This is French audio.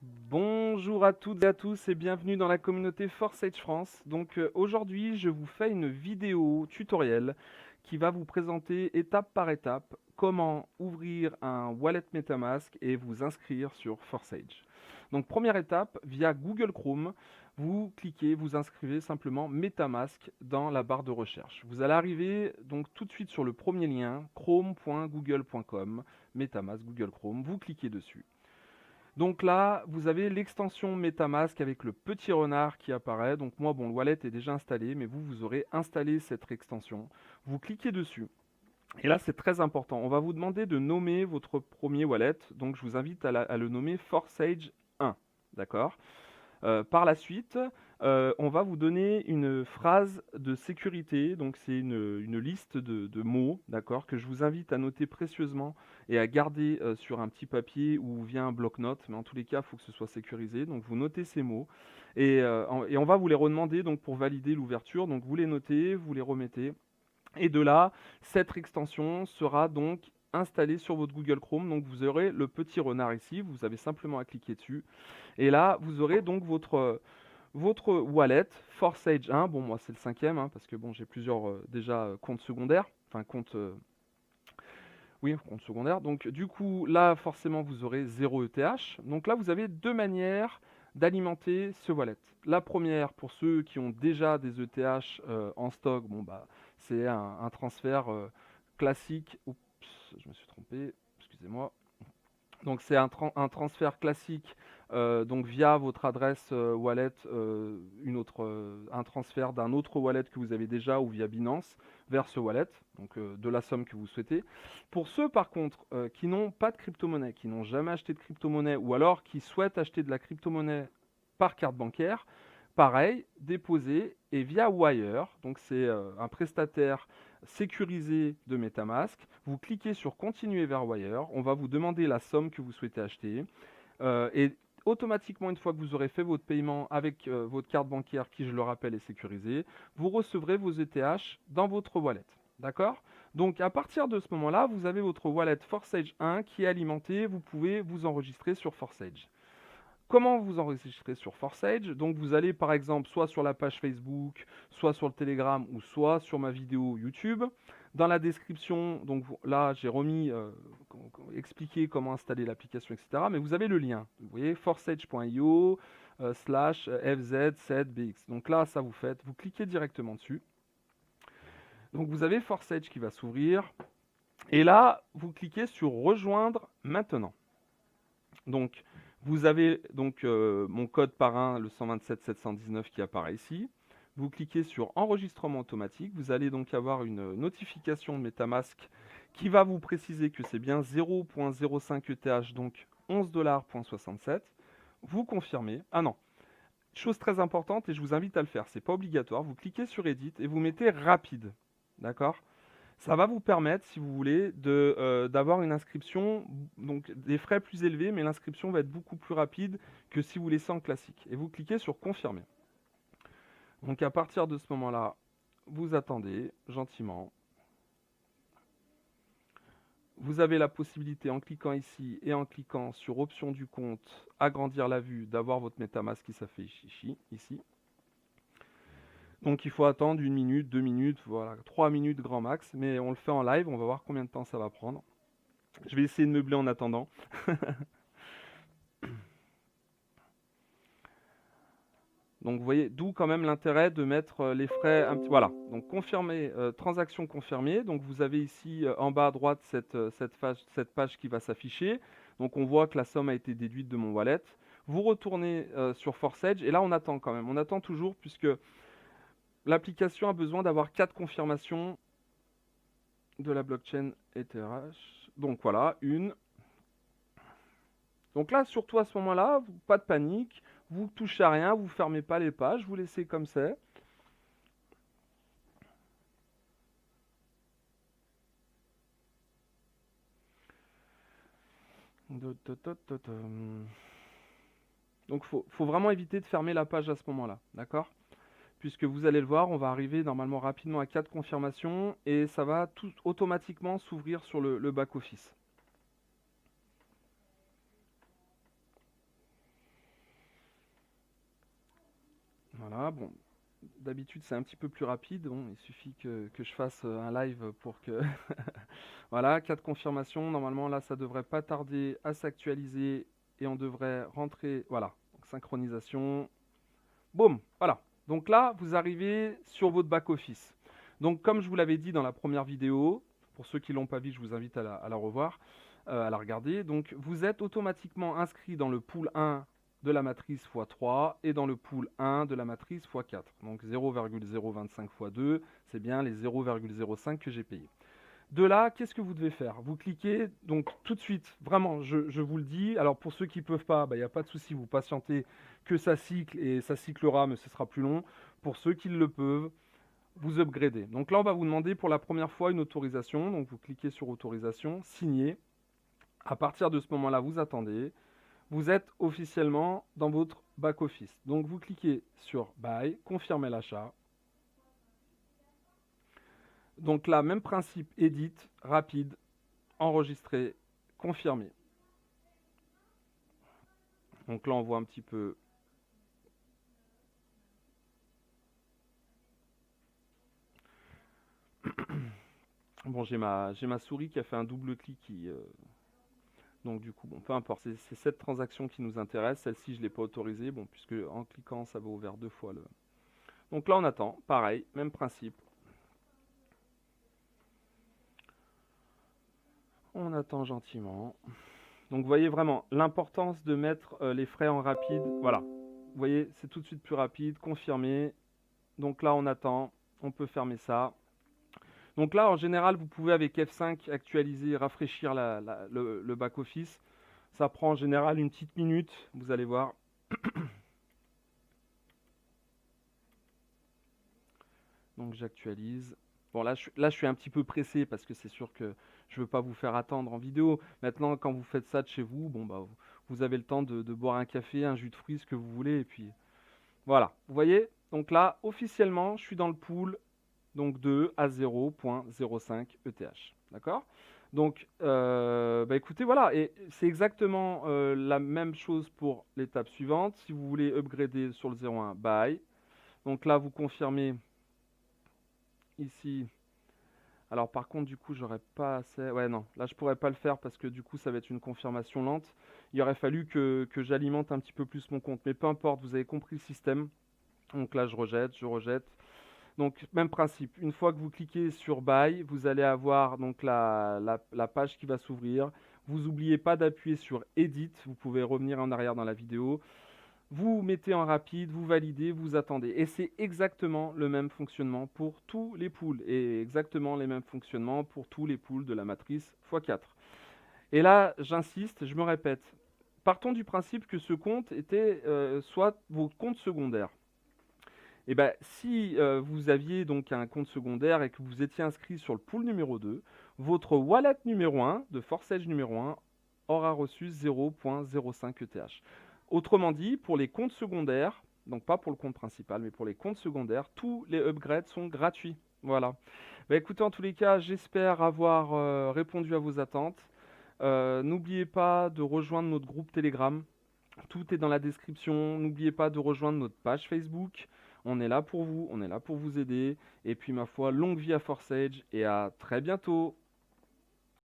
Bonjour à toutes et à tous et bienvenue dans la communauté Forsage France. Aujourd'hui, je vous fais une vidéo tutoriel qui va vous présenter étape par étape comment ouvrir un wallet MetaMask et vous inscrire sur Forsage. Donc première étape, via Google Chrome, vous cliquez, vous inscrivez simplement MetaMask dans la barre de recherche. Vous allez arriver donc tout de suite sur le premier lien, chrome.google.com, MetaMask Google Chrome, vous cliquez dessus. Donc là, vous avez l'extension MetaMask avec le petit renard qui apparaît. Donc moi, bon, le wallet est déjà installé, mais vous aurez installé cette extension. Vous cliquez dessus. Et là, c'est très important. On va vous demander de nommer votre premier wallet. Donc je vous invite à le nommer Forsage 1. D'accord? Par la suite, on va vous donner une phrase de sécurité. Donc c'est une liste de mots, d'accord, que je vous invite à noter précieusement et à garder sur un petit papier ou via un bloc-notes. Mais en tous les cas, il faut que ce soit sécurisé. Donc vous notez ces mots et on va vous les redemander donc pour valider l'ouverture. Donc vous les notez, vous les remettez. Et de là, cette extension sera donc installée sur votre Google Chrome. Donc vous aurez le petit renard ici. Vous avez simplement à cliquer dessus. Et là, vous aurez donc votre wallet Forsage 1. Bon, moi, c'est le cinquième, hein, parce que bon, j'ai plusieurs déjà comptes secondaires. Enfin, oui, compte secondaire. Donc, du coup, là, forcément, vous aurez 0 ETH. Donc là, vous avez deux manières d'alimenter ce wallet. La première, pour ceux qui ont déjà des ETH en stock, bon, bah, c'est un transfert classique. Oups, je me suis trompé, excusez-moi. Donc c'est un transfert classique donc via votre adresse wallet, un transfert d'un autre wallet que vous avez déjà ou via Binance vers ce wallet, donc de la somme que vous souhaitez. Pour ceux par contre qui n'ont pas de crypto-monnaie, qui n'ont jamais acheté de crypto-monnaie ou alors qui souhaitent acheter de la crypto-monnaie par carte bancaire, pareil, déposer et via Wire, donc c'est un prestataire sécurisé de MetaMask. Vous cliquez sur Continuer vers Wire. On va vous demander la somme que vous souhaitez acheter. Et automatiquement, une fois que vous aurez fait votre paiement avec votre carte bancaire, qui je le rappelle est sécurisée, vous recevrez vos ETH dans votre wallet. D'accord? Donc à partir de ce moment-là, vous avez votre wallet Forsage 1 qui est alimenté. Vous pouvez vous enregistrer sur Forsage. Comment vous enregistrez sur Forsage? Donc vous allez par exemple soit sur la page Facebook, soit sur le Telegram ou soit sur ma vidéo YouTube. Dans la description, donc là j'ai remis expliqué comment installer l'application, etc. Mais vous avez le lien. Vous voyez forsage.io slash fz7bx. Donc là ça vous faites, vous cliquez directement dessus. Donc vous avez Forsage qui va s'ouvrir. Et là vous cliquez sur rejoindre maintenant. Donc, vous avez donc mon code parrain, le 127 719 qui apparaît ici. Vous cliquez sur enregistrement automatique. Vous allez donc avoir une notification de MetaMask qui va vous préciser que c'est bien 0.05 ETH, donc 11,67 $. Vous confirmez. Ah non, chose très importante et je vous invite à le faire, c'est pas obligatoire. Vous cliquez sur Edit et vous mettez rapide. D'accord? Ça va vous permettre, si vous voulez, d'avoir une inscription, donc des frais plus élevés, mais l'inscription va être beaucoup plus rapide que si vous laissez en classique. Et vous cliquez sur confirmer. Donc à partir de ce moment-là, vous attendez gentiment. Vous avez la possibilité, en cliquant ici et en cliquant sur option du compte, agrandir la vue, d'avoir votre MetaMask qui s'affiche ici. Donc il faut attendre 1 minute, 2 minutes, voilà, 3 minutes grand max, mais on le fait en live, on va voir combien de temps ça va prendre. Je vais essayer de meubler en attendant. Donc vous voyez, d'où quand même l'intérêt de mettre les frais un petit. Voilà, donc confirmer, transaction confirmée. Donc vous avez ici en bas à droite cette page qui va s'afficher. Donc on voit que la somme a été déduite de mon wallet. Vous retournez sur Forsage et là on attend quand même. On attend toujours puisque l'application a besoin d'avoir 4 confirmations de la blockchain ETH. Donc voilà, une. Donc là, surtout à ce moment-là, pas de panique, vous touchez à rien, vous fermez pas les pages, vous laissez comme c'est. Donc faut vraiment éviter de fermer la page à ce moment-là, d'accord? Puisque vous allez le voir, on va arriver normalement rapidement à 4 confirmations et ça va tout automatiquement s'ouvrir sur le back-office. Voilà, bon, d'habitude c'est un petit peu plus rapide. Bon, il suffit que je fasse un live pour que... Voilà, 4 confirmations. Normalement, là, ça devrait pas tarder à s'actualiser et on devrait rentrer. Voilà, donc, synchronisation. Boum, voilà. Donc là, vous arrivez sur votre back-office. Donc, comme je vous l'avais dit dans la première vidéo, pour ceux qui ne l'ont pas vu, je vous invite à la revoir, à la regarder. Donc, vous êtes automatiquement inscrit dans le pool 1 de la matrice x3 et dans le pool 1 de la matrice x4. Donc 0,025 x 2, c'est bien les 0,05 que j'ai payés. De là, qu'est-ce que vous devez faire? Vous cliquez, donc tout de suite, vraiment, je vous le dis. Alors pour ceux qui ne peuvent pas, il n'y a pas de souci, vous patientez que ça cycle et ça cyclera, mais ce sera plus long. Pour ceux qui le peuvent, vous upgradez. Donc là, on va vous demander pour la première fois une autorisation. Donc vous cliquez sur autorisation, signer. À partir de ce moment-là, vous attendez. Vous êtes officiellement dans votre back-office. Donc vous cliquez sur Buy, confirmer l'achat. Donc là, même principe, edit, rapide, enregistrer, confirmer. Donc là, on voit un petit peu. Bon, j'ai ma souris qui a fait un double clic. Donc du coup, bon, peu importe. C'est cette transaction qui nous intéresse. Celle-ci, je ne l'ai pas autorisée. Bon, puisque en cliquant, ça va ouvert 2 fois le... Donc là, on attend. Pareil, même principe. On attend gentiment. Donc vous voyez vraiment l'importance de mettre les frais en rapide. Voilà. Vous voyez, c'est tout de suite plus rapide. Confirmer. Donc là, on attend. On peut fermer ça. Donc là, en général, vous pouvez avec F5 actualiser, rafraîchir le back-office. Ça prend en général une petite minute, vous allez voir. Donc j'actualise. Bon, là je suis un petit peu pressé parce que c'est sûr que je ne veux pas vous faire attendre en vidéo. Maintenant, quand vous faites ça de chez vous, bon, bah, vous avez le temps de boire un café, un jus de fruits, ce que vous voulez. Et puis voilà, vous voyez. Donc là, officiellement, je suis dans le pool donc de à 0.05 ETH. D'accord? Donc, bah écoutez, voilà, et c'est exactement la même chose pour l'étape suivante. Si vous voulez upgrader sur le 0.1, buy. Donc là, vous confirmez ici. Alors par contre, du coup, j'aurais pas assez... Ouais, non, là, je pourrais pas le faire parce que du coup, ça va être une confirmation lente. Il aurait fallu que j'alimente un petit peu plus mon compte. Mais peu importe, vous avez compris le système. Donc là, je rejette, je rejette. Donc, même principe. Une fois que vous cliquez sur Buy, vous allez avoir donc la page qui va s'ouvrir. Vous n'oubliez pas d'appuyer sur Edit. Vous pouvez revenir en arrière dans la vidéo. Vous mettez en rapide, vous validez, vous attendez. Et c'est exactement le même fonctionnement pour tous les pools. Et exactement les mêmes fonctionnements pour tous les pools de la matrice x4. Et là, j'insiste, je me répète. Partons du principe que ce compte était soit vos comptes secondaires. Et ben, si vous aviez donc un compte secondaire et que vous étiez inscrit sur le pool numéro 2, votre wallet numéro 1 de Force-Edge numéro 1 aura reçu 0.05 ETH. Autrement dit, pour les comptes secondaires, donc pas pour le compte principal, mais pour les comptes secondaires, tous les upgrades sont gratuits. Voilà. Bah, écoutez, en tous les cas, j'espère avoir répondu à vos attentes. N'oubliez pas de rejoindre notre groupe Telegram. Tout est dans la description. N'oubliez pas de rejoindre notre page Facebook. On est là pour vous, on est là pour vous aider. Et puis ma foi, longue vie à Force-Edge et à très bientôt.